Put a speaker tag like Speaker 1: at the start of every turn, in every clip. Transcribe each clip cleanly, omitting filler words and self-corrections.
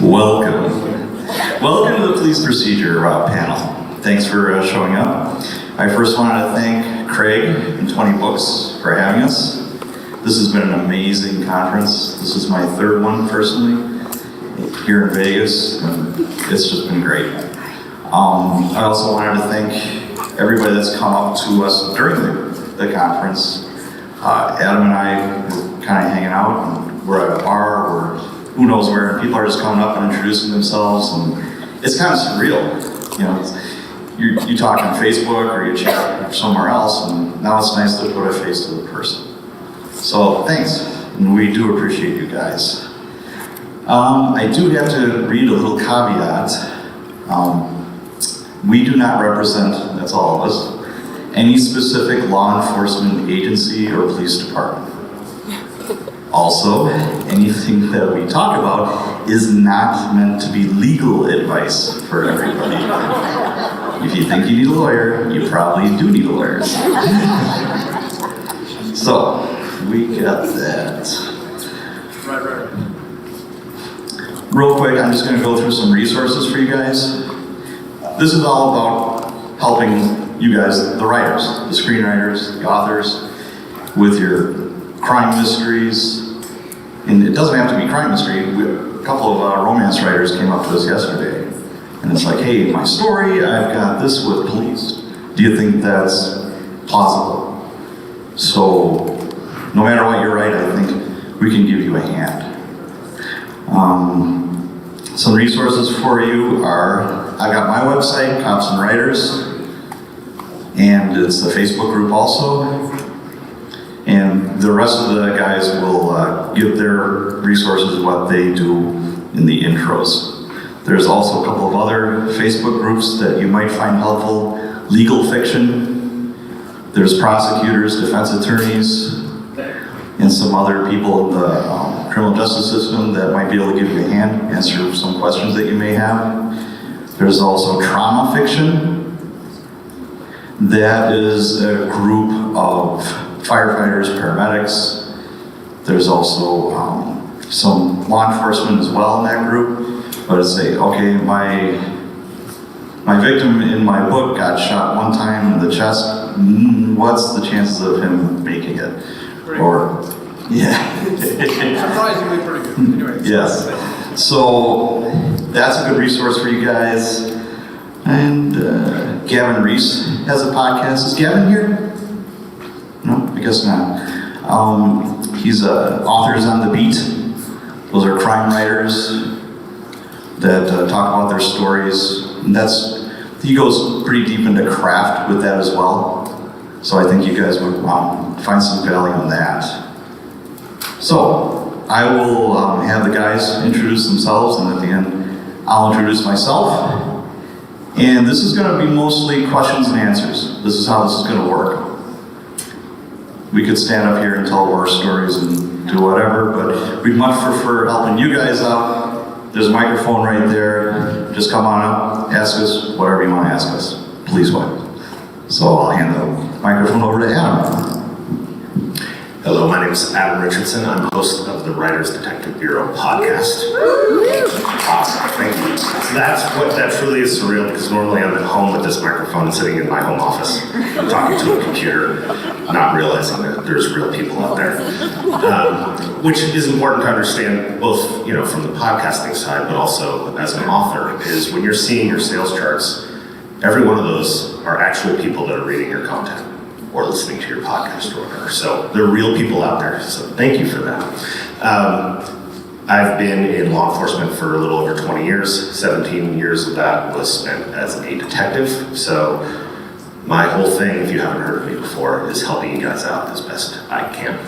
Speaker 1: Welcome. Welcome to the Police Procedure panel. Thanks for showing up. I first wanted to thank Craig and 20Books for having us. This has been an amazing conference. This is my third one personally here in Vegas, and it's just been great. I also wanted to thank everybody that's come up to us during the conference. Adam and I were kind of hanging out, and we're at a bar, or who knows where, and people are just coming up and introducing themselves, and it's kind of surreal. You know, you talk on Facebook or you chat somewhere else, and now it's nice to put a face to the person. So thanks, and we do appreciate you guys. I do have to read a little caveat. We do not represent, that's all of us, any specific law enforcement agency or police department. Also, anything that we talk about is not meant to be legal advice for everybody. If you think you need a lawyer, you probably do need a lawyer. So, we got that.
Speaker 2: Right.
Speaker 1: Real quick, I'm just going to go through some resources for you guys. This is all about helping you guys, the writers, the screenwriters, the authors, with your crime mysteries. And it doesn't have to be crime mystery. A couple of romance writers came up to us yesterday. And it's like, hey, my story, I've got this with police. Do you think that's plausible? So, no matter what you write, I think we can give you a hand. Some resources for you are, I got my website, Cops and Writers, and it's the Facebook group also. And the rest of the guys will give their resources, what they do in the intros. There's also a couple of other Facebook groups that you might find helpful. Legal fiction, there's prosecutors, defense attorneys, and some other people in the criminal justice system that might be able to give you a hand, answer some questions that you may have. There's also trauma fiction. That is a group of firefighters, paramedics. There's also some law enforcement as well in that group. But it's say, okay, my victim in my book got shot one time in the chest. What's the chances of him making it? Or, yeah.
Speaker 2: Surprisingly pretty good. Anyway.
Speaker 1: Yes. So that's a good resource for you guys. And Gavin Reese has a podcast. Is Gavin here? No, I guess not. He's Authors on the Beat. Those are crime writers that talk about their stories. And he goes pretty deep into craft with that as well. So I think you guys would find some value in that. So I will have the guys introduce themselves, and at the end I'll introduce myself. And this is going to be mostly questions and answers. This is how this is going to work. We could stand up here and tell war stories and do whatever, but we'd much prefer helping you guys out. There's a microphone right there. Just come on up, ask us whatever you want to ask us. Please what? So I'll hand the microphone over to Adam.
Speaker 3: Hello, my name is Adam Richardson. I'm host of the Writers Detective Bureau podcast. Awesome, thank you. That truly is surreal, because normally I'm at home with this microphone sitting in my home office. I'm talking to a computer, not realizing that there's real people out there. Which is important to understand, both from the podcasting side, but also as an author, is when you're seeing your sales charts, every one of those are actual people that are reading your content or listening to your podcast or whatever. So there are real people out there, so thank you for that. I've been in law enforcement for a little over 20 years. 17 years of that was spent as a detective. So my whole thing, if you haven't heard of me before, is helping you guys out as best I can.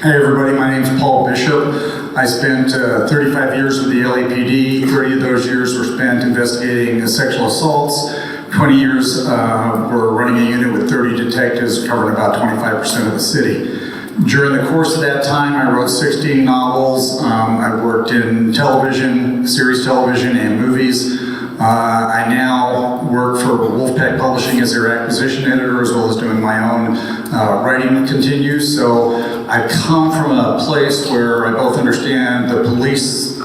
Speaker 4: Hey everybody, my name's Paul Bishop. I spent 35 years with the LAPD. 30 of those years were spent investigating sexual assaults. 20 years were running a unit with 30 detectives covering about 25% of the city. During the course of that time, I wrote 16 novels. I worked in television, series television, and movies. I now work for Wolfpack Publishing as their acquisition editor, as well as doing my own writing continues. So I come from a place where I both understand the police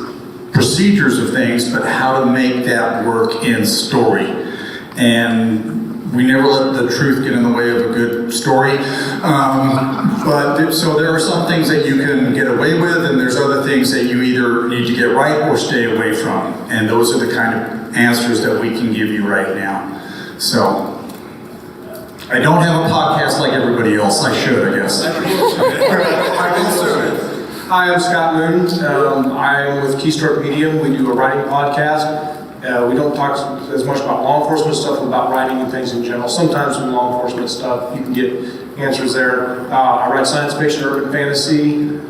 Speaker 4: procedures of things, but how to make that work in story. And we never let the truth get in the way of a good story. So there are some things that you can get away with, and there's other things that you either need to get right or stay away from. And those are the kind of answers that we can give you right now. So I don't have a podcast like everybody else. I should, I guess.
Speaker 2: Hi, I'm Scott Moon. I'm with Keystroke Medium. We do a writing podcast. We don't talk as much about law enforcement stuff, about writing and things in general. Sometimes with law enforcement stuff, you can get answers there. I write science fiction, urban fantasy.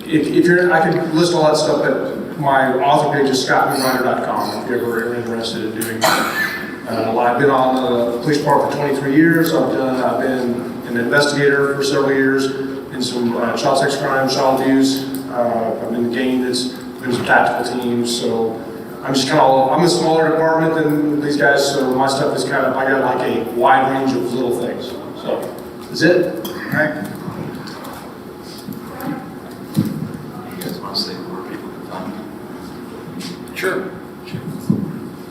Speaker 2: If you're, I could list all that stuff, but my author page is scottmoonwriter.com if you're ever interested in doing that. I've been on the police department for 23 years. I've been an investigator for several years in some child sex crimes, child abuse. I've been in the gang that's been some tactical teams. So I'm just kind of, I'm a smaller department than these guys. So my stuff is kind of, I got like a wide range of little things. So that's it. All right.
Speaker 1: You guys want to say where people can find you?
Speaker 2: Sure.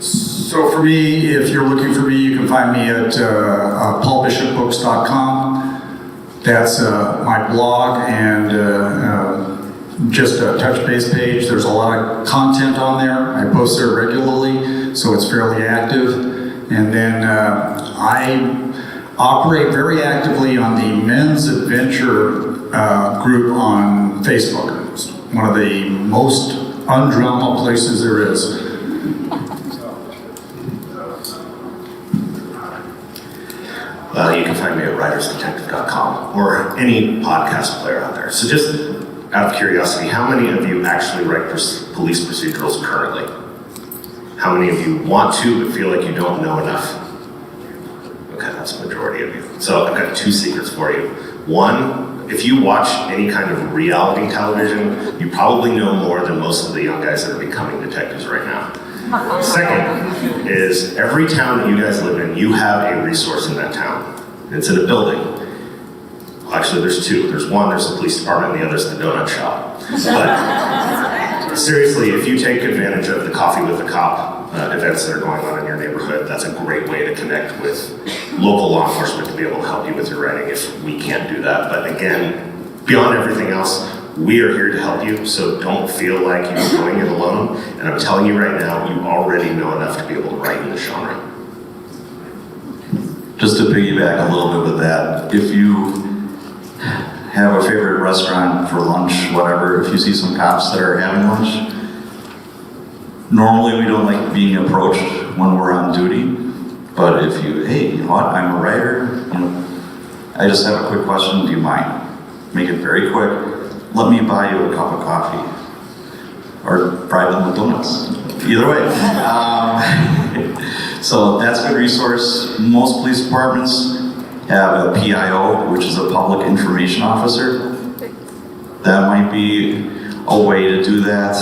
Speaker 4: So for me, if you're looking for me, you can find me at paulbishopbooks.com. That's my blog and just a touch base page. There's a lot of content on there. I post there regularly, so it's fairly active. And then I operate very actively on the Men's Adventure group on Facebook. It's one of the most undrama places there is.
Speaker 3: You can find me at writersdetective.com or any podcast player out there. So just out of curiosity, how many of you actually write police procedurals currently? How many of you want to but feel like you don't know enough? Okay, that's the majority of you. So I've got two secrets for you. One, if you watch any kind of reality television, you probably know more than most of the young guys that are becoming detectives right now. Second is every town that you guys live in, you have a resource in that town. It's in a building. Well, actually, there's two. There's one, there's the police department, and the other's the donut shop. But seriously, if you take advantage of the Coffee with the Cop events that are going on in your neighborhood, that's a great way to connect with local law enforcement to be able to help you with your writing if we can't do that. But again, beyond everything else, we are here to help you, so don't feel like you're doing it alone. And I'm telling you right now, you already know enough to be able to write in the genre.
Speaker 1: Just to piggyback a little bit with that, if you have a favorite restaurant for lunch, whatever, if you see some cops that are having lunch, normally we don't like being approached when we're on duty, but if you, hey, you know what, I'm a writer, you know, I just have a quick question, do you mind? Make it very quick. Let me buy you a cup of coffee, or fry them with donuts. Either way. So that's a good resource. Most police departments have a PIO, which is a public information officer. That might be a way to do that.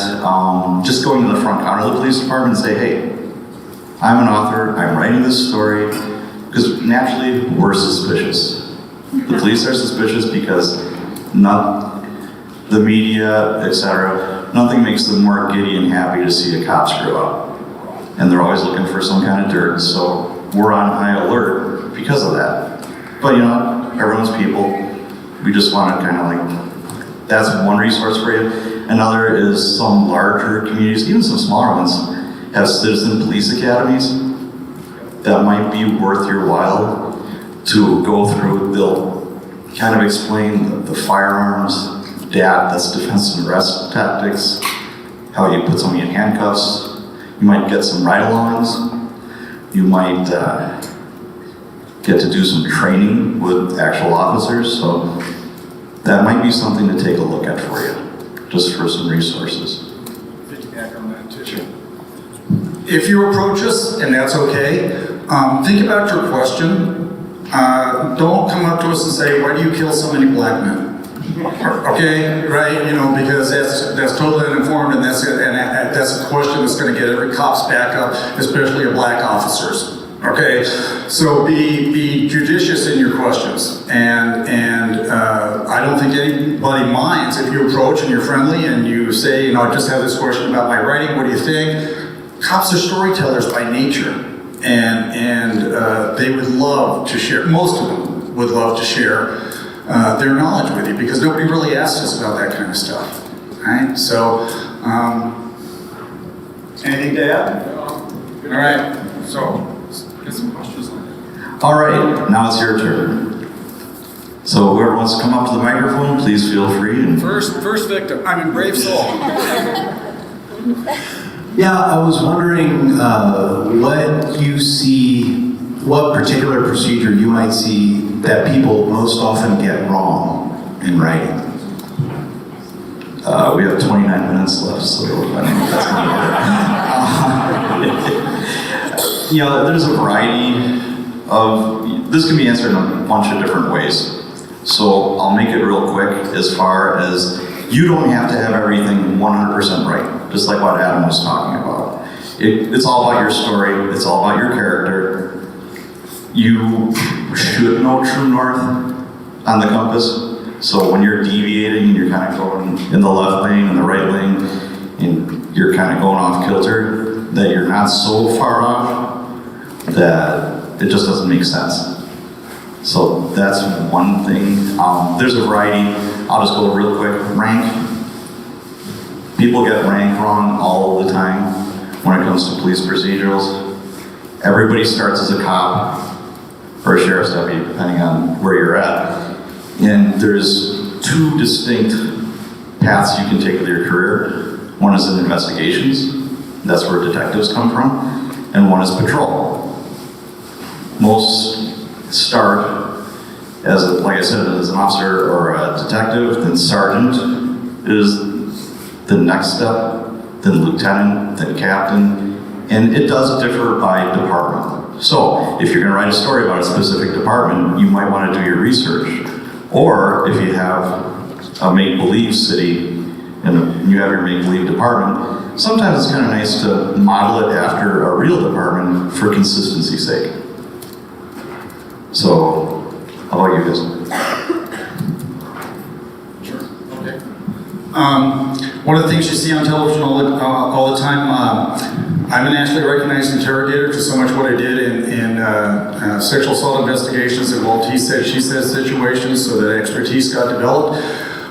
Speaker 1: Just going to the front counter of the police department and say, hey, I'm an author, I'm writing this story, because naturally we're suspicious. The police are suspicious because the media, etc., nothing makes them more giddy and happy to see a cop screw up. And they're always looking for some kind of dirt, so we're on high alert because of that. But you know, everyone's people. We just want to kind of like, that's one resource for you. Another is some larger communities, even some smaller ones, have citizen police academies. That might be worth your while to go through. They'll kind of explain the firearms, that's defense and arrest tactics, how you put somebody in handcuffs. You might get some ride-alongs. You might get to do some training with actual officers. So that might be something to take a look at for you, just for some resources.
Speaker 4: Piggyback on that too. Sure. If you approach us, and that's okay, think about your question. Don't come up to us and say, why do you kill so many black men? Okay, right? You know, because that's totally uninformed, and that's a question that's going to get every cop's back up, especially your black officers. Okay, so be judicious in your questions, and I don't think anybody minds if you approach and you're friendly and you say, I just have this question about my writing. What do you think? Cops are storytellers by nature, and they would love to share. Most of them would love to share their knowledge with you because nobody really asks us about that kind of stuff. Right? So, anything to add? All right. So. Get some questions on it.
Speaker 1: All right, now it's your turn. So whoever wants to come up to the microphone, please feel free. And
Speaker 4: First victim. Brave soul.
Speaker 5: Yeah, I was wondering what you see, what particular procedure you might see that people most often get wrong in writing.
Speaker 1: we have 29 minutes left, so I don't know if that's going to work. There's a variety of, this can be answered in a bunch of different ways. So I'll make it real quick as far as you don't have to have everything 100% right, just like what Adam was talking about. It's all about your story, it's all about your character. You should know true north on the compass. So when you're deviating and you're kind of going in the left lane and the right lane, and you're kind of going off kilter, that you're not so far off that it just doesn't make sense. So that's one thing. There's a variety. I'll just go real quick. Rank. People get rank wrong all the time when it comes to police procedurals. Everybody starts as a cop or a sheriff's deputy, depending on where you're at. And there's two distinct paths you can take with your career. One is in investigations. That's where detectives come from. And one is patrol. Most start as, like I said, as an officer or a detective, then sergeant is the next step, then lieutenant, then captain, and it does differ by department. So if you're going to write a story about a specific department, you might want to do your research. Or if you have a make-believe city and you have your make-believe department, sometimes it's kind of nice to model it after a real department for consistency's sake. So, how about you guys?
Speaker 4: Sure. Okay. One of the things you see on television all the time, I'm a nationally recognized interrogator because so much what I did in sexual assault investigations involved he said, she said situations, so that expertise got developed.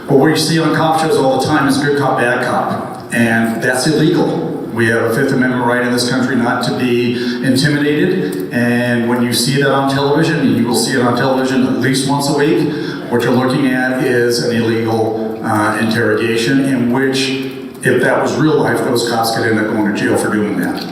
Speaker 4: But what you see on cop shows all the time is good cop, bad cop, and that's illegal. We have a Fifth Amendment right in this country not to be intimidated, and when you see that on television, and you will see it on television at least once a week, what you're looking at is an illegal interrogation in which, if that was real life, those cops could end up going to jail for doing that.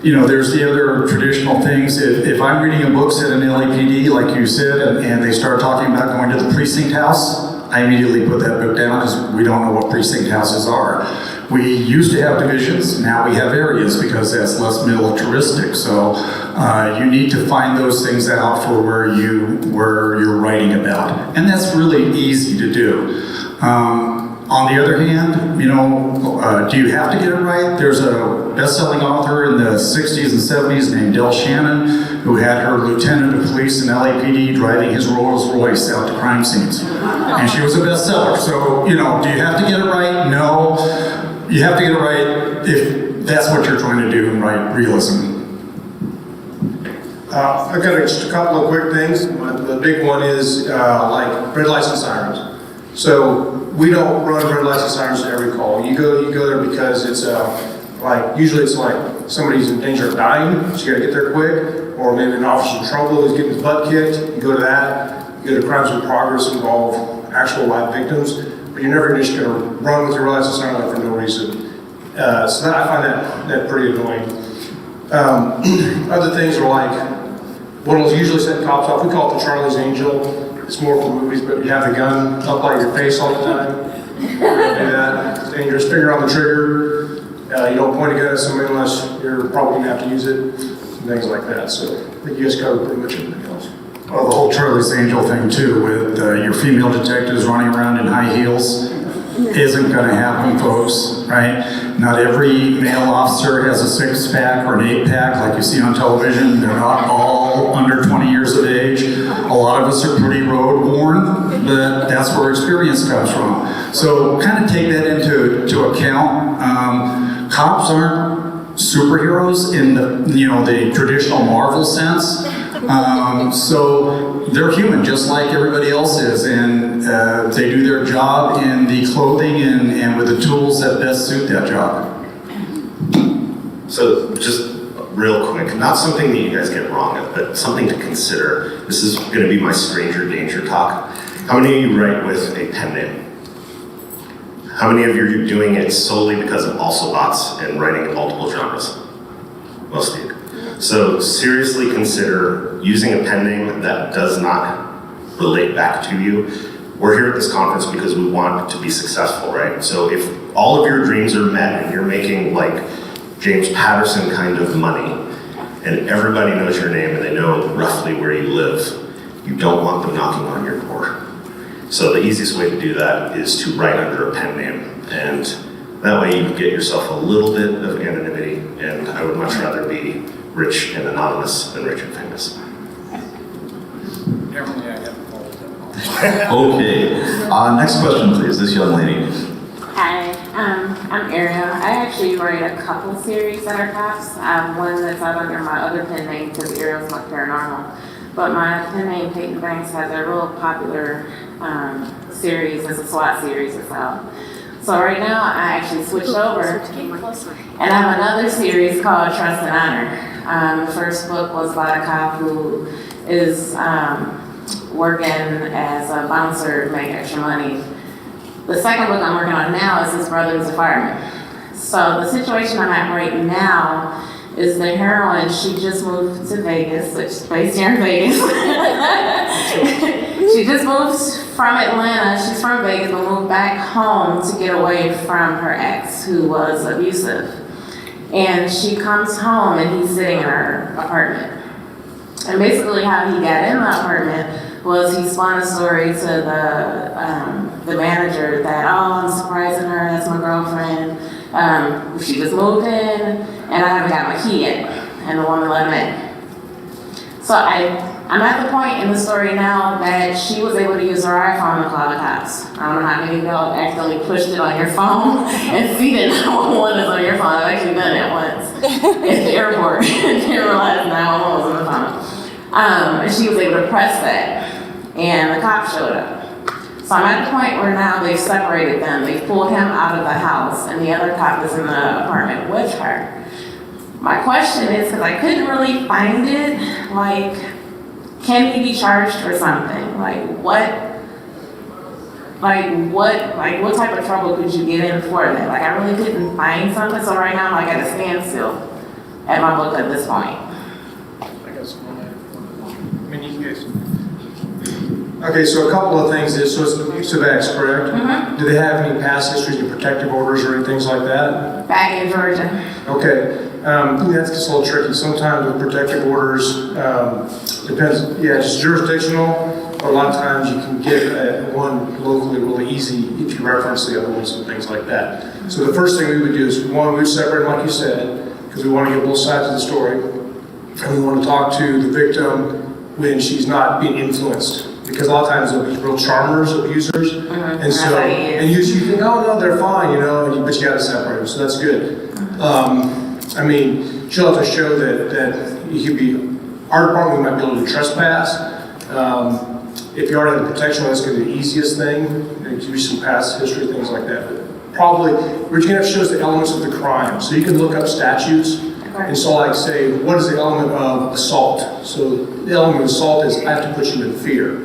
Speaker 4: There's the other traditional things. If I'm reading a book set in LAPD, like you said, and they start talking about going to the precinct house, I immediately put that book down because we don't know what precinct houses are. We used to have divisions, now we have areas because that's less militaristic. So you need to find those things out for where you're writing about. And that's really easy to do. On the other hand, do you have to get it right? There's a best-selling author in the 60s and 70s named Del Shannon who had her lieutenant of police in LAPD driving his Rolls Royce out to crime scenes. And she was a bestseller. So, do you have to get it right? No. You have to get it right if that's what you're trying to do and write realism.
Speaker 2: I've got just a couple of quick things. The big one is like red lights and sirens. So we don't run red lights and sirens to every call. You go there because it's usually it's like somebody's in danger of dying, so you gotta get there quick, or maybe an officer's in trouble, he's getting his butt kicked. You go to that. You go to crimes in progress involve actual live victims, but you're never just gonna run with your red lights and sirens for no reason. So that, I find that pretty annoying. Other things are like, what will usually set cops off, we call it the Charlie's Angel. It's more for movies, but you have the gun up by your face all the time. You don't do that. It's dangerous. Finger on the trigger. You don't point a gun at somebody unless you're probably gonna have to use it. And things like that. So I think you guys covered pretty much everything else.
Speaker 4: Well, the whole Charlie's Angel thing too, with your female detectives running around in high heels. isn't going to happen, folks, right? Not every male officer has a 6-pack or an 8-pack like you see on television. They're not all under 20 years of age. A lot of us are pretty road-worn, but that's where experience comes from. So kind of take that into account. Cops aren't superheroes in the traditional Marvel sense. So they're human, just like everybody else is, and they do their job in the clothing and with the tools that best suit that job.
Speaker 3: So just real quick, not something that you guys get wrong at, but something to consider. This is going to be my stranger danger talk. How many of you write with a pen name? How many of you are doing it solely because of also bots and writing in multiple genres? Most of you. So seriously consider using a pen name that does not relate back to you. We're here at this conference because we want to be successful, right? So if all of your dreams are met and you're making like James Patterson kind of money, and everybody knows your name and they know roughly where you live, you don't want them knocking on your door. So the easiest way to do that is to write under a pen name, and that way you get yourself a little bit of anonymity, and I would much rather be rich and anonymous than rich and famous.
Speaker 1: Okay, next question please, this young lady.
Speaker 6: Hi, I'm Ariel. I actually write a couple series that are cops. One that's out under my other pen name because Ariel's my paranormal. But my pen name, Peyton Banks, has a real popular series. It's a SWAT series that's out. So right now I actually switched over and I have another series called Trust and Honor. The first book was about a cop who is working as a bouncer to make extra money. The second book I'm working on now is his brother who's a fireman. So the situation I'm at right now is the heroine, she just moved to Vegas, which is based here in Vegas. She just moved from Atlanta, she's from Vegas, but moved back home to get away from her ex who was abusive. And she comes home and he's sitting in her apartment. And basically how he got in the apartment was he spun a story to the manager that, oh, I'm surprising her, that's my girlfriend. She just moved in and I haven't got my key yet. And the woman let him in. So I'm at the point in the story now that she was able to use her iPhone to call the cops. I don't know how many of y'all accidentally pushed it on your phone and see that 911 is on your phone. I've actually done it once at the airport. Didn't realize 911 was on the phone. And she was able to press that and the cop showed up. So I'm at the point where now they've separated them. They've pulled him out of the house and the other cop is in the apartment with her. My question is, because I couldn't really find it, like, can he be charged for something? What type of trouble could you get in for that? Like, I really couldn't find something, so right now I'm like at a standstill at my book at this point.
Speaker 2: Okay, so a couple of things is, so it's abusive acts, correct?
Speaker 6: Mm-hmm.
Speaker 2: Do they have any past histories of protective orders or anything like that?
Speaker 6: Back in Georgia.
Speaker 2: Okay, that's just a little tricky. Sometimes with protective orders, depends, yeah, just jurisdictional, but a lot of times you can get one locally really easy if you reference the other ones and things like that. So the first thing we would do is, one, we would separate them like you said, because we want to get both sides of the story. And we want to talk to the victim when she's not being influenced. Because a lot of times they'll be real charmers, abusers, and so, and you think, oh no, they're fine, you know, but you gotta separate them, so that's good. I mean, she'll have to show that you could be, our department might be able to trespass. If you already have the protection, that's gonna be the easiest thing, and give you some past history, things like that. But probably, what you're gonna have to show is the elements of the crime. So you can look up statutes, and so like say, what is the element of assault? So the element of assault is, I have to put you in fear.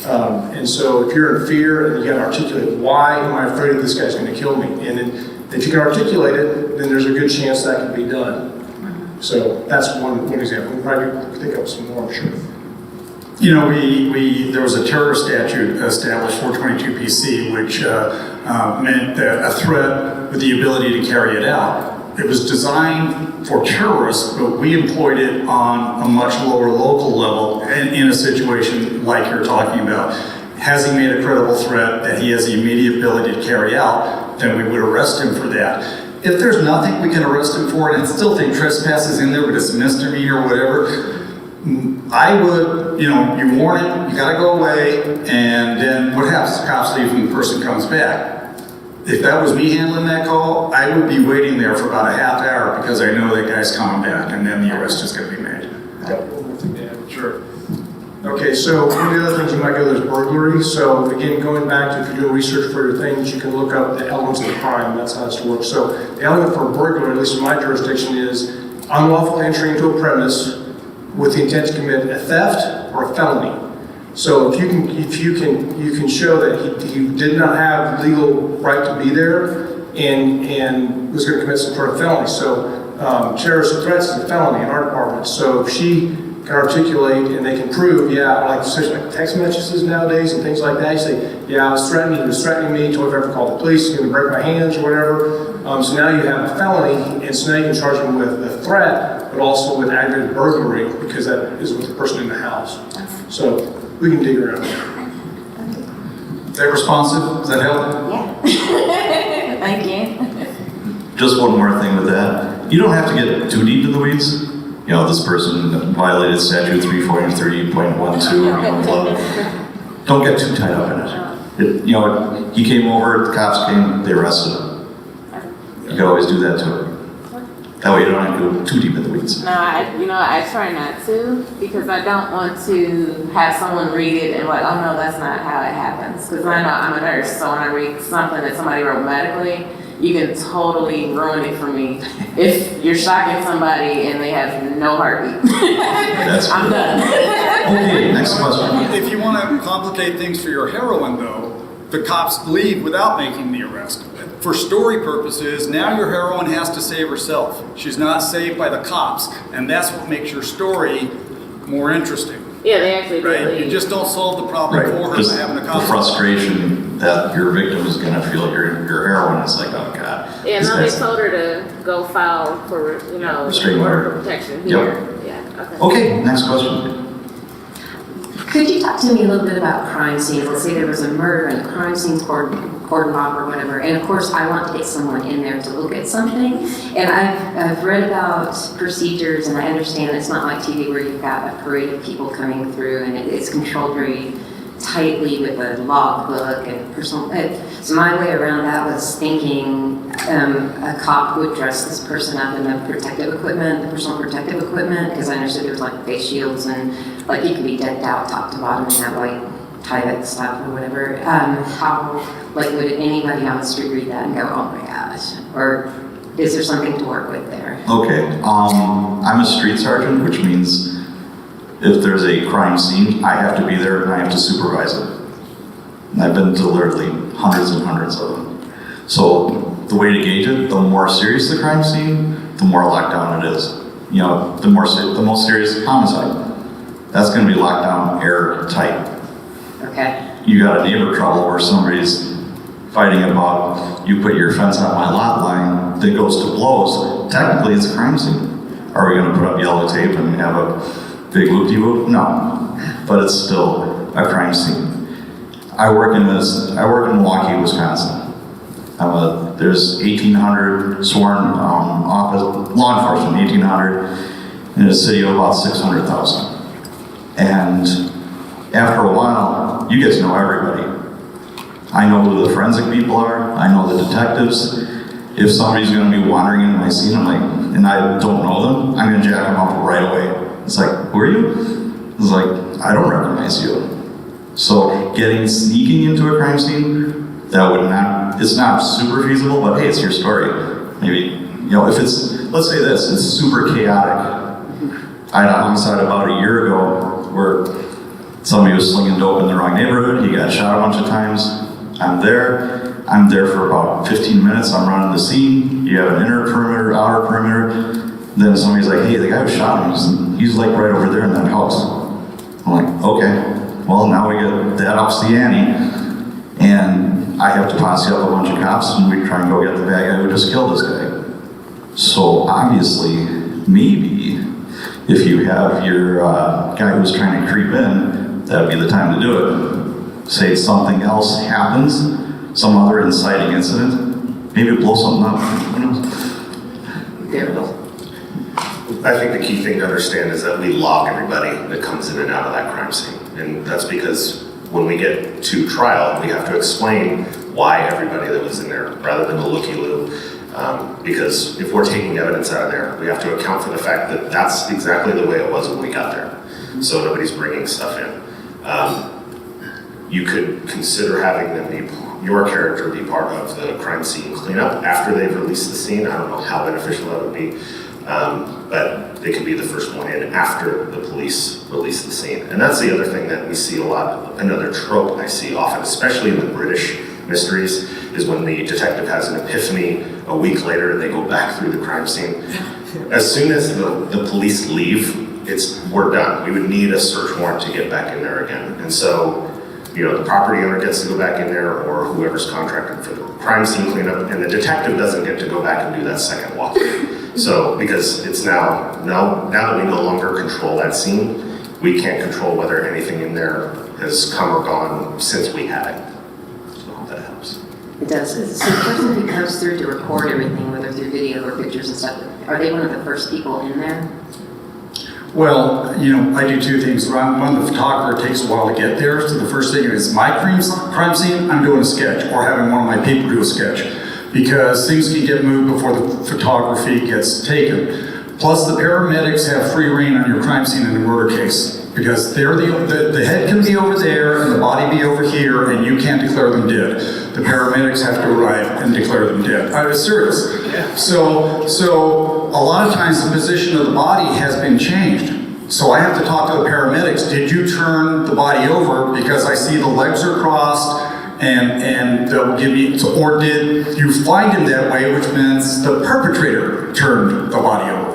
Speaker 2: And so if you're in fear and you got to articulate, why am I afraid that this guy's going to kill me? And then, if you can articulate it, then there's a good chance that can be done. So that's one example. We'll probably think of some more, I'm sure.
Speaker 4: You know, there was a terror statute established, 422 PC, which meant that a threat with the ability to carry it out. It was designed for terrorists, but we employed it on a much lower local level in a situation like you're talking about. has he made a credible threat that he has the immediate ability to carry out, then we would arrest him for that. If there's nothing we can arrest him for, and I still think trespass is in there, but it's a misdemeanor or whatever, I would, you warn him, you gotta go away, and then what happens? The cops leave and the person comes back. If that was me handling that call, I would be waiting there for about a half hour because I know that guy's coming back, and then the arrest is gonna be made.
Speaker 2: Sure. Okay, so one of the other things you might go, there's burglary. So again, going back to if you're doing research for your things, you can look up the elements of the crime. That's how it's to work. So the element for burglary, at least in my jurisdiction, is unlawful entry into a premise with the intent to commit a theft or a felony. So if you can show that he did not have legal right to be there and was going to commit some sort of felony. So terrorist threats is a felony in our department. So if she can articulate and they can prove, yeah, like especially like text messages nowadays and things like that, you say, yeah, he was threatening me, told me if I ever called the police, he's going to break my hands or whatever. So now you have a felony, and so now you can charge him with a threat, but also with aggravated burglary because that is with the person in the house. So we can dig around there.
Speaker 4: Is that responsive? Does that help?
Speaker 6: Yeah. Thank you.
Speaker 1: Just one more thing with that. You don't have to get too deep in the weeds. This person violated statute 340.3.12. Don't get too tied up in it. He came over, the cops came, they arrested him. You can always do that too. That way you don't have to go too deep in the weeds.
Speaker 6: No, I try not to because I don't want to have someone read it and like, oh no, that's not how it happens. Because I know I'm a nurse, so when I read something that somebody wrote medically, you can totally ruin it for me. If you're shocking somebody and they have no heartbeat, I'm done.
Speaker 1: Okay, next question.
Speaker 7: If you want to complicate things for your heroine, though, the cops leave without making the arrest. For story purposes, now your heroine has to save herself. She's not saved by the cops, and that's what makes your story more interesting.
Speaker 6: Yeah, they actually do
Speaker 7: Right?
Speaker 6: leave.
Speaker 7: You just don't solve the problem for her
Speaker 1: Just
Speaker 7: by having the
Speaker 1: the
Speaker 7: cops.
Speaker 1: frustration that your victim is going to feel your heroin is like, oh God.
Speaker 6: Yeah,
Speaker 1: this
Speaker 6: no, they
Speaker 1: guy's-
Speaker 6: told her to go file for,
Speaker 1: Restraining
Speaker 6: order
Speaker 1: order.
Speaker 6: of protection
Speaker 1: Yep.
Speaker 6: here. Yeah, okay.
Speaker 1: Okay, next question.
Speaker 8: Could you talk to me a little bit about crime scenes? Let's say there was a murder and a crime scene cordon off or whatever, and of course I want to get someone in there to look at something. And I've read about procedures, and I understand it's not like TV where you've got a parade of people coming through, and it's controlled very tightly with a logbook and personal. So my way around that was thinking a cop would dress this person up in the protective equipment, the personal protective equipment, because I understood there was like face shields and like you could be decked out top to bottom and have like Tyvek stuff or whatever. How would anybody on the street read that and go, oh my gosh? Or is there something to work with there?
Speaker 1: Okay, I'm a street sergeant, which means if there's a crime scene, I have to be there and I have to supervise it. And I've been to literally hundreds and hundreds of them. So the way to gauge it, the more serious the crime scene, the more locked down it is. The most serious homicide, that's going to be locked down airtight.
Speaker 8: Okay.
Speaker 1: You got a neighbor trouble where somebody's fighting about you put your fence on my lot line that goes to blows. Technically, it's a crime scene. Are we going to put up yellow tape and have a big whoop-de-whoop? No, but it's still a crime scene. I work in Milwaukee, Wisconsin. There's 1,800 sworn office law enforcement, 1,800 in a city of about 600,000. And after a while, you get to know everybody. I know who the forensic people are. I know the detectives. If somebody's going to be wandering into my scene, and I don't know them, I'm going to jack them up right away. It's like, who are you? It's like, I don't recognize you. So sneaking into a crime scene, it's not super feasible, but hey, it's your story. Maybe, if let's say it's super chaotic. I had a homicide about a year ago where somebody was slinging dope in the wrong neighborhood. He got shot a bunch of times. I'm there for about 15 minutes. I'm running the scene. You have an inner perimeter, outer perimeter. Then somebody's like, hey, the guy who shot him, he's like right over there in that house. I'm like, okay. Well, now we get that ups the ante. And I have to posse up a bunch of cops and we try and go get the bad guy who just killed this guy. So obviously, maybe if you have your guy who's trying to creep in, that would be the time to do it. say something else happens, some other inciting incident, maybe blow something up, who knows?
Speaker 8: Daredevil.
Speaker 3: I think the key thing to understand is that we log everybody that comes in and out of that crime scene. And that's because when we get to trial, we have to explain why everybody that was in there, rather than a looky-loo. Because if we're taking evidence out of there, we have to account for the fact that that's exactly the way it was when we got there. So nobody's bringing stuff in. You could consider having them be, your character be part of the crime scene cleanup after they've released the scene. I don't know how beneficial that would be. But they could be the first one in after the police release the scene. And that's the other thing that we see a lot, another trope I see often, especially in the British mysteries, is when the detective has an epiphany a week later and they go back through the crime scene. As soon as the police leave, we're done. We would need a search warrant to get back in there again. And so, the property owner gets to go back in there, or whoever's contracted for the crime scene cleanup, and the detective doesn't get to go back and do that second walkthrough. So, because it's now that we no longer control that scene, we can't control whether anything in there has come or gone since we had it. So I hope that helps.
Speaker 8: It does. So the person who comes through to record everything, whether through video or pictures and stuff, are they one of the first people in there?
Speaker 4: Well, I do two things. One, the photographer, it takes a while to get there. So the first thing is my crime scene, I'm doing a sketch, or having one of my people do a sketch, because things can get moved before the photography gets taken. Plus, the paramedics have free reign on your crime scene in a murder case, because they're the head can be over there and the body be over here, and you can't declare them dead. The paramedics have to arrive and declare them dead. I was serious. So a lot of times the position of the body has been changed. So I have to talk to the paramedics. Did you turn the body over because I see the legs are crossed, and they'll give me, or did you find him that way, which means the perpetrator turned the body over.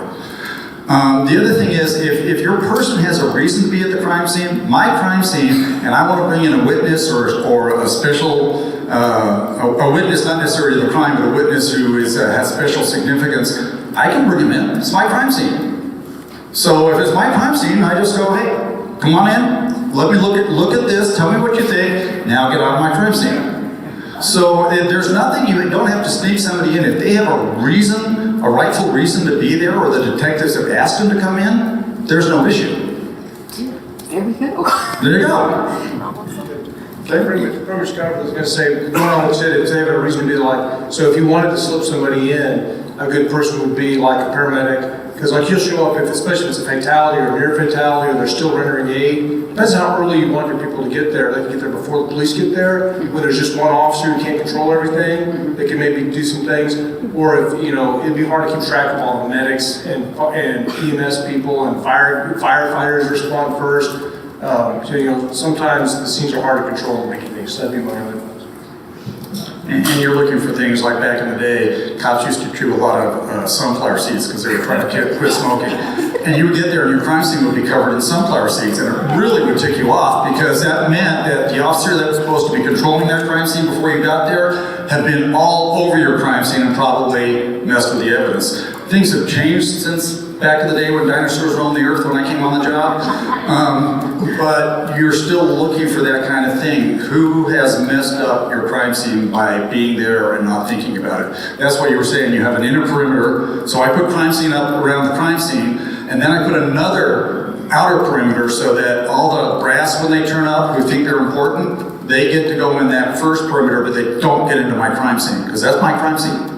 Speaker 4: The other thing is, if your person has a reason to be at the crime scene, my crime scene, and I want to bring in a witness or a special, a witness not necessarily to the crime, but a witness who has special significance, I can bring him in. It's my crime scene. So if it's my crime scene, I just go, hey, come on in, let me look at this, tell me what you think, now get out of my crime scene. So there's nothing, you don't have to sneak somebody in. If they have a reason, a rightful reason to be there, or the detectives have asked them to come in, there's no issue.
Speaker 8: There we go.
Speaker 4: There you go.
Speaker 2: Pretty much Scott was going to say, going on what said, if they have a reason to be like, so if you wanted to slip somebody in, a good person would be like a paramedic, because like you'll show up, especially if it's a fatality or a near fatality, or they're still rendering aid. Depends how early you want your people to get there. They can get there before the police get there, when there's just one officer who can't control everything. They can maybe do some things, or if it'd be hard to keep track of all the medics and EMS people and firefighters respond first. So sometimes the scenes are hard to control and making things. So that'd be my other.
Speaker 4: And you're looking for things like back in the day, cops used to chew a lot of sunflower seeds because they were trying to quit smoking. And you would get there and your crime scene would be covered in sunflower seeds, and it really would tick you off, because that meant that the officer that was supposed to be controlling that crime scene before you got there had been all over your crime scene and probably messed with the evidence. Things have changed since back in the day when dinosaurs roamed the earth when I came on the job. But you're still looking for that kind of thing. Who has messed up your crime scene by being there and not thinking about it? That's why you were saying you have an inner perimeter. So I put crime scene up around the crime scene, and then I put another outer perimeter so that all the brass, when they turn up, who think they're important, they get to go in that first perimeter, but they don't get into my crime scene, because that's my crime scene.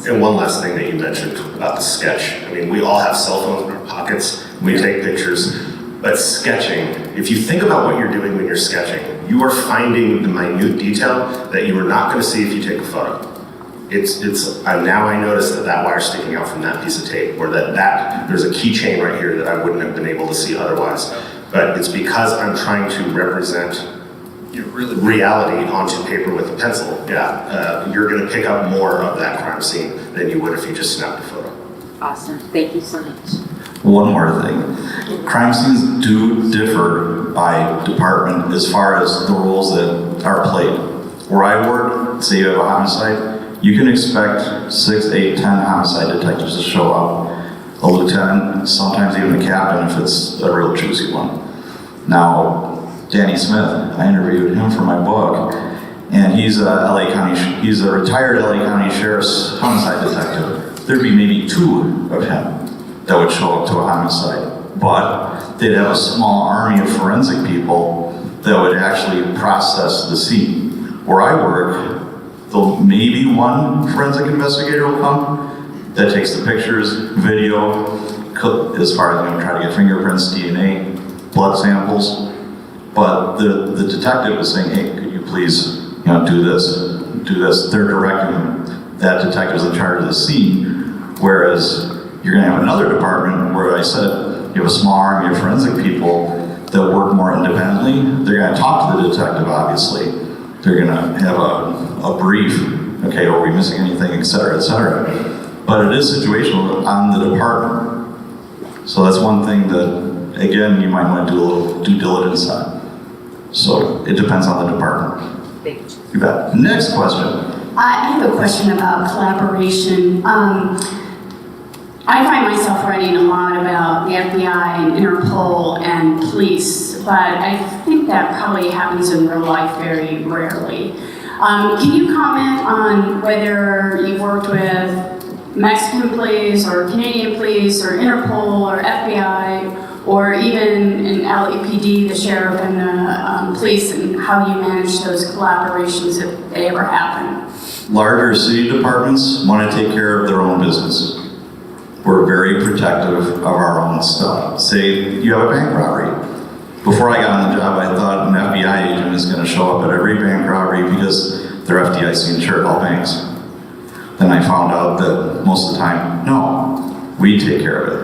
Speaker 3: And one last thing that you mentioned about the sketch. I mean, we all have cell phones in our pockets. We take pictures. But sketching, if you think about what you're doing when you're sketching, you are finding the minute detail that you are not going to see if you take a photo. Now I notice that wire's sticking out from that piece of tape, or that there's a keychain right here that I wouldn't have been able to see otherwise. But it's because I'm trying to represent reality onto paper with a pencil. You're going to pick up more of that crime scene than you would if you just snapped a photo.
Speaker 8: Awesome. Thank you so much.
Speaker 1: One more thing. Crime scenes do differ by department as far as the roles that are played. Where I work, say you have a homicide, you can expect 6, 8, 10 homicide detectives to show up. A lieutenant, sometimes even a captain if it's a real juicy one. Now, Danny Smith. I interviewed him for my book, and he's a retired LA County Sheriff's homicide detective. There'd be maybe 2 of him that would show up to a homicide, but they'd have a small army of forensic people that would actually process the scene. Where I work, maybe 1 forensic investigator will come that takes the pictures, video, as far as try to get fingerprints, DNA, blood samples. But the detective is saying, hey, could you please do this. They're directing that detective's in charge of the scene, whereas you're going to have another department where I said you have a small army of forensic people that work more independently. They're going to talk to the detective, obviously. They're going to have a brief, okay, are we missing anything, et cetera, et cetera. But it is situational on the department. So that's one thing that, again, you might want to do a little due diligence on. So it depends on the department. You bet. Next question.
Speaker 9: I have a question about collaboration. I find myself writing a lot about the FBI and Interpol and police, but I think that probably happens in real life very rarely. Can you comment on whether you've worked with Mexican police or Canadian police or Interpol or FBI or even in LAPD, the sheriff and the police, and how you manage those collaborations if they ever happen?
Speaker 1: Larger city departments want to take care of their own business. We're very protective of our own stuff. Say you have a bank robbery. Before I got on the job, I thought an FBI agent is going to show up at every bank robbery because they're FDIC insured, all banks. Then I found out that most of the time, no, we take care of it.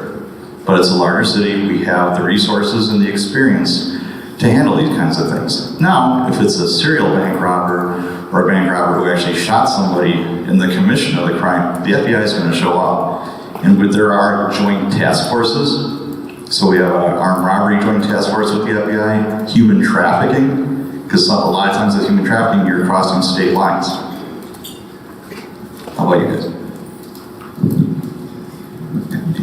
Speaker 1: But it's a larger city, we have the resources and the experience to handle these kinds of things. Now, if it's a serial bank robber or a bank robber who actually shot somebody in the commission of the crime, the FBI is going to show up. And there are joint task forces. So we have an armed robbery joint task force with the FBI, human trafficking, because a lot of times with human trafficking, you're crossing state lines. How about you guys?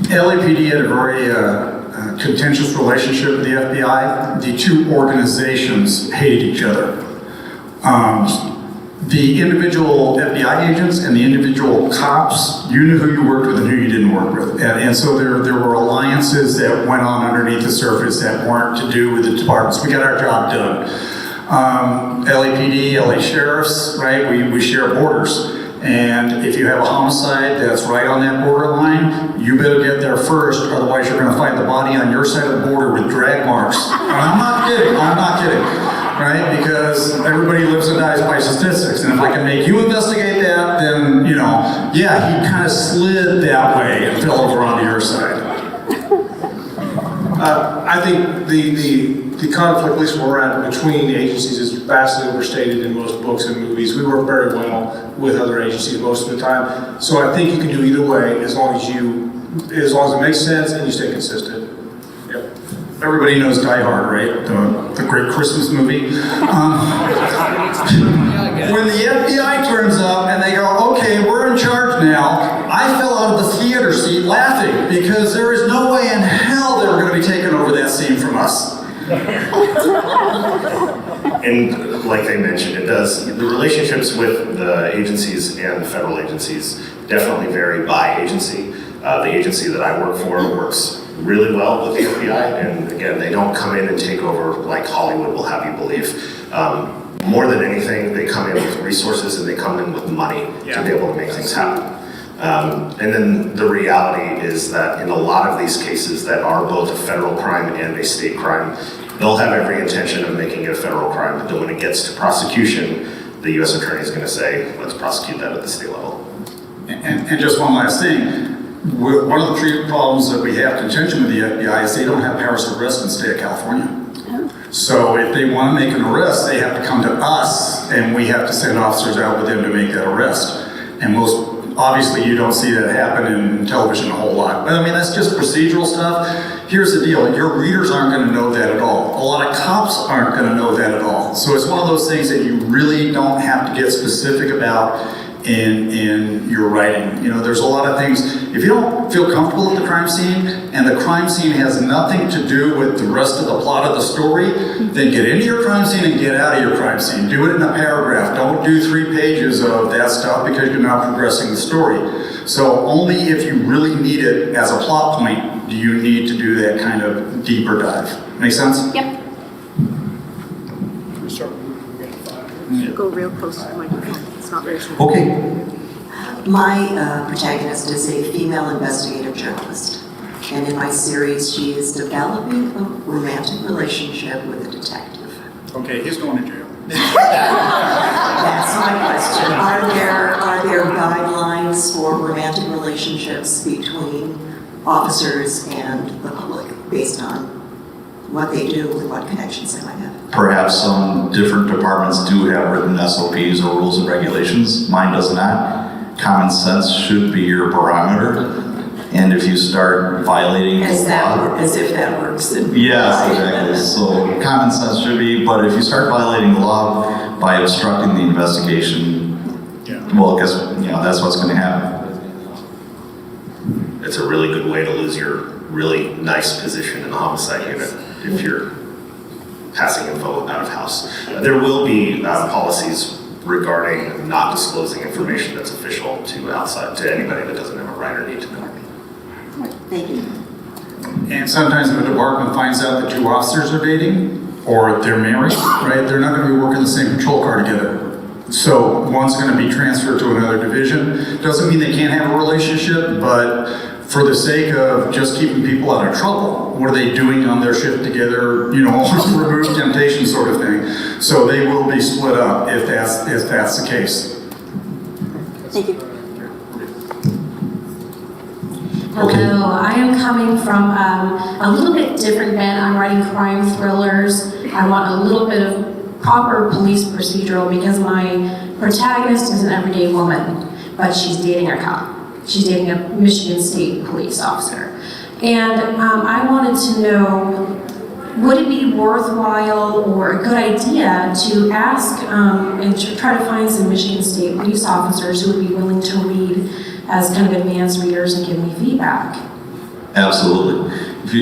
Speaker 4: LAPD had a very contentious relationship with the FBI. The 2 organizations hated each other. The individual FBI agents and the individual cops, you knew who you worked with and who you didn't work with. And so there were alliances that went on underneath the surface that weren't to do with the departments. We got our job done. LAPD, LA Sheriffs, right? We share borders. And if you have a homicide that's right on that borderline, you better get there first, otherwise you're going to find the body on your side of the border with drag marks. And I'm not kidding, right? Because everybody lives and dies by statistics, and if I can make you investigate that, then, yeah, he kind of slid that way and fell over onto your side.
Speaker 2: I think the conflict, at least where we're at, between the agencies is vastly overstated in most books and movies. We work very well with other agencies most of the time. So I think you can do either way as long as it makes sense and you stay consistent. Yep.
Speaker 4: Everybody knows Die Hard, right? The great Christmas movie. When the FBI turns up and they go, okay, we're in charge now, I fell out of the theater seat laughing because there is no way in hell they were going to be taking over that scene from us.
Speaker 3: And like they mentioned, the relationships with the agencies and the federal agencies definitely vary by agency. The agency that I work for works really well with the FBI, and again, they don't come in and take over like Hollywood will have you believe. More than anything, they come in with resources and they come in with money to be able to make things happen. And then the reality is that in a lot of these cases that are both a federal crime and a state crime, they'll have every intention of making it a federal crime, but then when it gets to prosecution, the U.S. Attorney is going to say, let's prosecute that at the state level.
Speaker 4: And just one last thing. One of the three problems that we have contention with the FBI is they don't have powers of arrest in the state of California. So if they want to make an arrest, they have to come to us, and we have to send officers out with them to make that arrest. And obviously you don't see that happen in television a whole lot. But I mean, that's just procedural stuff. Here's the deal, your readers aren't going to know that at all. A lot of cops aren't going to know that at all. So it's one of those things that you really don't have to get specific about. in your writing. You know, there's a lot of things, if you don't feel comfortable at the crime scene, and the crime scene has nothing to do with the rest of the plot of the story, then get into your crime scene and get out of your crime scene. Do it in a paragraph. Don't do 3 pages of that stuff because you're not progressing the story. So only if you really need it as a plot point do you need to do that kind of deeper dive. Make sense?
Speaker 9: Yep.
Speaker 10: Go real close to the microphone. It's not very small.
Speaker 1: Okay.
Speaker 11: My protagonist is a female investigative journalist, and in my series, she is developing a romantic relationship with a detective.
Speaker 7: Okay, he's going to jail.
Speaker 11: That's my question. Are there guidelines for romantic relationships between officers and the public based on what they do and what connections they might have?
Speaker 1: Perhaps some different departments do have written SOPs or rules and regulations. Mine does not. Common sense should be your barometer. And if you start violating the law...
Speaker 11: As if that works.
Speaker 1: Yes, exactly. So common sense should be, but if you start violating the law by obstructing the investigation, well, I guess, that's what's going to happen.
Speaker 3: It's a really good way to lose your really nice position in the homicide unit if you're passing info out of house. There will be policies regarding not disclosing information that's official to anybody that doesn't have a right or need to know.
Speaker 11: Thank you.
Speaker 4: And sometimes if a department finds out that 2 officers are dating, or they're married, right, they're not going to be working the same patrol car together. So one's going to be transferred to another division. Doesn't mean they can't have a relationship, but for the sake of just keeping people out of trouble, what are they doing on their shift together, remove temptation sort of thing. So they will be split up if that's the case.
Speaker 11: Thank you.
Speaker 12: Hello, I am coming from a little bit different bent. I'm writing crime thrillers. I want a little bit of proper police procedural because my protagonist is an everyday woman, but she's dating a cop. She's dating a Michigan State police officer. And I wanted to know, would it be worthwhile or a good idea to ask and to try to find some Michigan State police officers who would be willing to read as kind of advanced readers and give me feedback?
Speaker 1: Absolutely. Do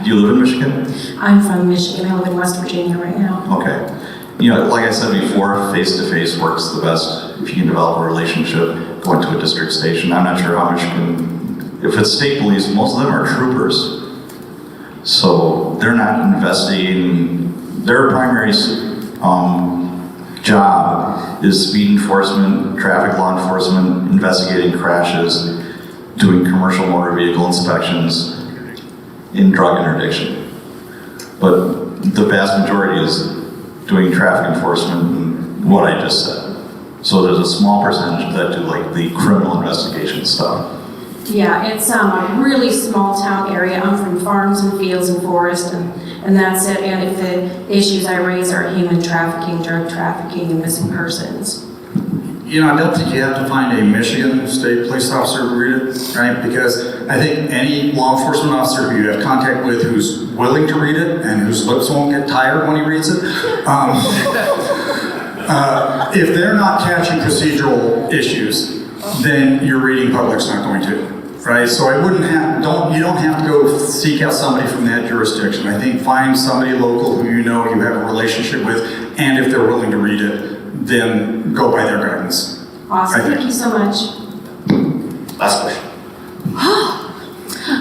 Speaker 1: you live in Michigan?
Speaker 12: I'm from Michigan. I live in West Virginia right now.
Speaker 1: Okay. Like I said before, face-to-face works the best. If you can develop a relationship, going to a district station. I'm not sure how Michigan, if it's state police, most of them are troopers. So they're not investigating, their primary job is speed enforcement, traffic law enforcement, investigating crashes, doing commercial motor vehicle inspections, in drug interdiction. But the vast majority is doing traffic enforcement and what I just said. So there's a small percentage that do like the criminal investigation stuff.
Speaker 12: Yeah, it's a really small town area. I'm from farms and fields and forest, and that's it. And if the issues I raise are human trafficking, drug trafficking, and missing persons.
Speaker 4: I don't think you have to find a Michigan State police officer to read it, right? Because I think any law enforcement officer who you have contact with who's willing to read it and whose lips won't get tired when he reads it, if they're not catching procedural issues, then your reading public's not going to, right? So I wouldn't have, you don't have to go seek out somebody from that jurisdiction. I think find somebody local who you have a relationship with, and if they're willing to read it, then go by their guidance.
Speaker 12: Awesome, thank you so much.
Speaker 3: Last question.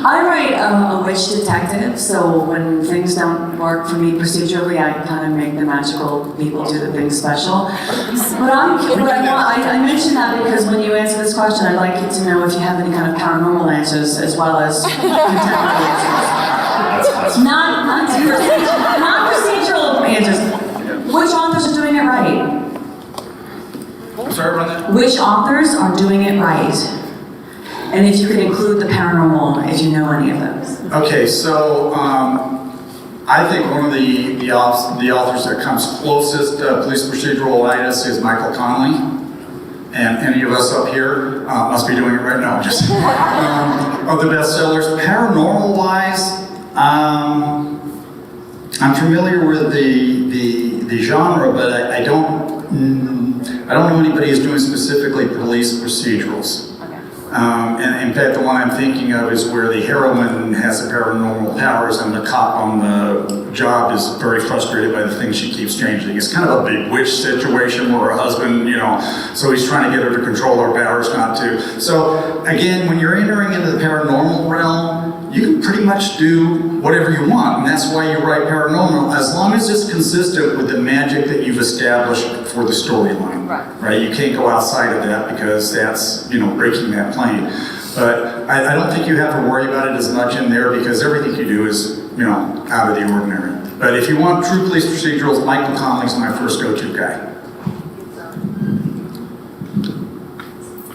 Speaker 10: I write a witch detective, so when things don't work for me procedurally, I kind of make the magical people do the things special. But I mention that because when you answer this question, I'd like you to know if you have any kind of paranormal answers as well as contemporary answers. Not procedural answers. Which authors are doing it right?
Speaker 4: Sorry about that?
Speaker 10: Which authors are doing it right? And if you could include the paranormal, if you know any of those.
Speaker 4: Okay, so I think one of the authors that comes closest to police procedural-itis is Michael Connelly. And any of us up here must be doing it right now. Just of the bestsellers, paranormal-wise, I'm familiar with the genre, but I don't I don't know anybody who's doing specifically police procedurals. And in fact, the one I'm thinking of is where the heroine has the paranormal powers and the cop on the job is very frustrated by the things she keeps changing. It's kind of a big witch situation where her husband, so he's trying to get her to control her powers not to. So again, when you're entering into the paranormal realm, you can pretty much do whatever you want, and that's why you write paranormal, as long as it's consistent with the magic that you've established for the storyline. Right? You can't go outside of that because that's, breaking that plane. But I don't think you have to worry about it as much in there because everything you do is, out of the ordinary. But if you want true police procedurals, Michael Connelly's my first go-to guy.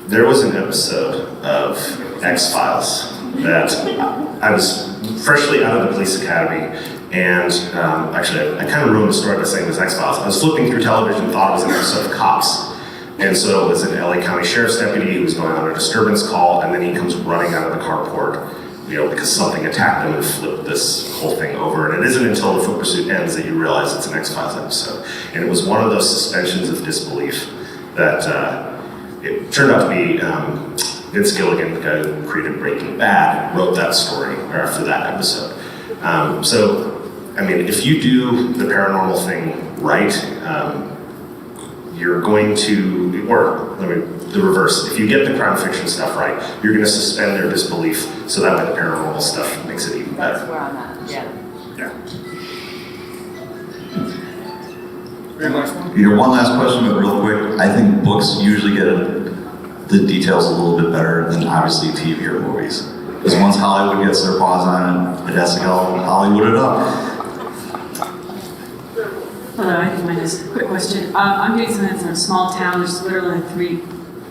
Speaker 3: There was an episode of X-Files that I was freshly out of the police academy, and actually I kind of ruined the story by saying it was X-Files. I was flipping through television, thought it was an episode of Cops, and so it was an LA County Sheriff's deputy who was going on a disturbance call, and then he comes running out of the carport, because something attacked him and flipped this whole thing over. And it isn't until the foot pursuit ends that you realize it's an X-Files episode. And it was one of those suspensions of disbelief that it turned out to be Vince Gilligan, the guy who created Breaking Bad, wrote that story after that episode. If you do the paranormal thing right, you're going to, or the reverse, if you get the crime fiction stuff right, you're going to suspend their disbelief, so that way the paranormal stuff makes it even better.
Speaker 8: That's where I'm at, yeah.
Speaker 1: One last question, but real quick. I think books usually get the details a little bit better than obviously TV or movies. Because once Hollywood gets their paws on it, it has to go Hollywood it up.
Speaker 10: Hello, I think mine is a quick question. I'm doing something in a small town. There's literally 3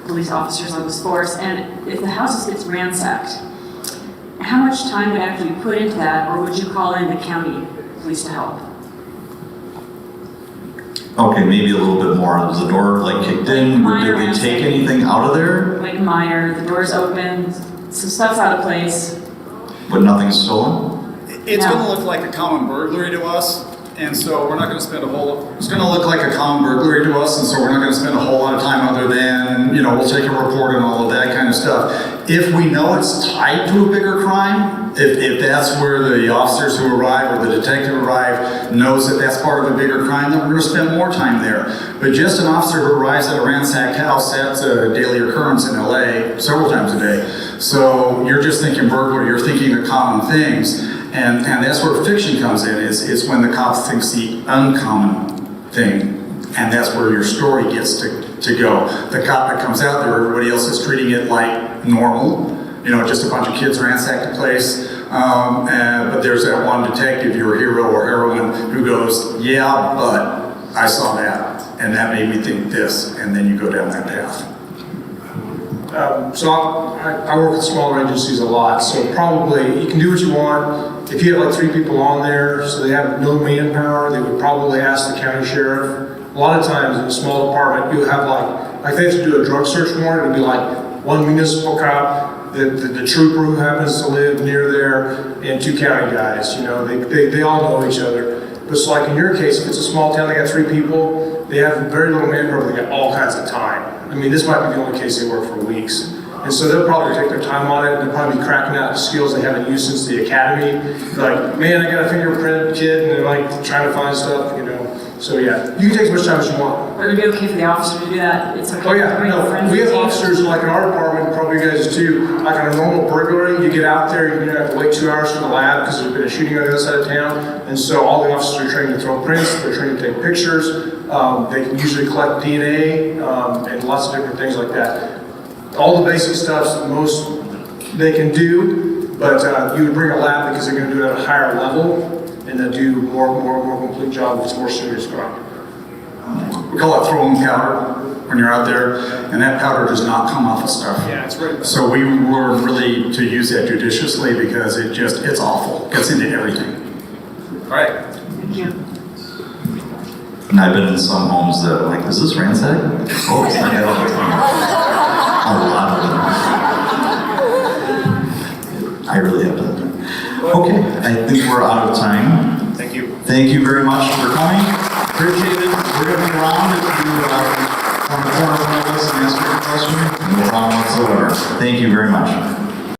Speaker 10: police officers on this force, and if the house gets ransacked, how much time would actually be put into that, or would you call in the county police to help?
Speaker 1: Okay, maybe a little bit more. Was the door kicked in? Did they take anything out of there?
Speaker 10: Like minor, the door's open, some stuff's out of place.
Speaker 1: But nothing's stolen?
Speaker 7: It's
Speaker 10: No.
Speaker 7: going to look like a common burglary to us, and so we're not going to spend a whole.
Speaker 4: It's going to look like a common burglary to us, and so we're not going to spend a whole lot of time other than, we'll take a report and all of that kind of stuff. If we know it's tied to a bigger crime, if that's where the officers who arrive or the detective arrive knows that that's part of a bigger crime, then we're going to spend more time there. But just an officer who arrives at a ransacked house, that's a daily occurrence in LA several times a day. So you're just thinking burglary, you're thinking the common things. And that's where fiction comes in, is when the cop thinks the uncommon thing, and that's where your story gets to go. The cop that comes out there, everybody else is treating it like normal, just a bunch of kids ransacked the place, but there's that one detective, your hero or heroine, who goes, yeah, but I saw that, and that made me think this, and then you go down that path.
Speaker 2: So I work with smaller agencies a lot, so probably you can do what you want. If you have 3 people on there, so they have no manpower, they would probably ask the county sheriff. A lot of times in a small department, you have like they have to do a drug search warrant, it'd be like 1 municipal cop, the trooper who happens to live near there, and 2 county guys, they all know each other. But it's like in your case, if it's a small town, they got 3 people, they have very little manpower, they got all kinds of time. This might be the only case they work for weeks. And so they'll probably take their time on it, and they'll probably be cracking out skills they haven't used since the academy. Like, man, I got a fingerprint kid, and they're trying to find stuff, So yeah, you can take as much time as you want.
Speaker 10: But it would be okay for the officer to do that? It's okay.
Speaker 2: Oh yeah, we have officers in our department, probably you guys too, like on a normal burglary, you get out there, you have to wait 2 hours for the lab because there's been a shooting on the other side of town, and so all the officers are trained to throw prints, they're trained to take pictures, they can usually collect DNA, and lots of different things like that. All the basic stuff, most they can do, but you would bring a lab because they're going to do it at a higher level, and they'll do more complete job if it's more serious crime.
Speaker 4: We call it throwing powder when you're out there, and that powder does not come off of stuff.
Speaker 2: Yeah, it's right.
Speaker 4: So we were really to use that judiciously because it's awful. It gets into everything.
Speaker 7: All right.
Speaker 10: Thank you.
Speaker 1: And I've been in some homes that are like, is this ransacked? Oh, it's like that all the time. A lot of them. I really have done that. Okay, I think we're out of time.
Speaker 3: Thank you.
Speaker 1: Thank you very much for coming. Appreciate it. We're going to be around if you want to and answer your question. No problem whatsoever. Thank you very much.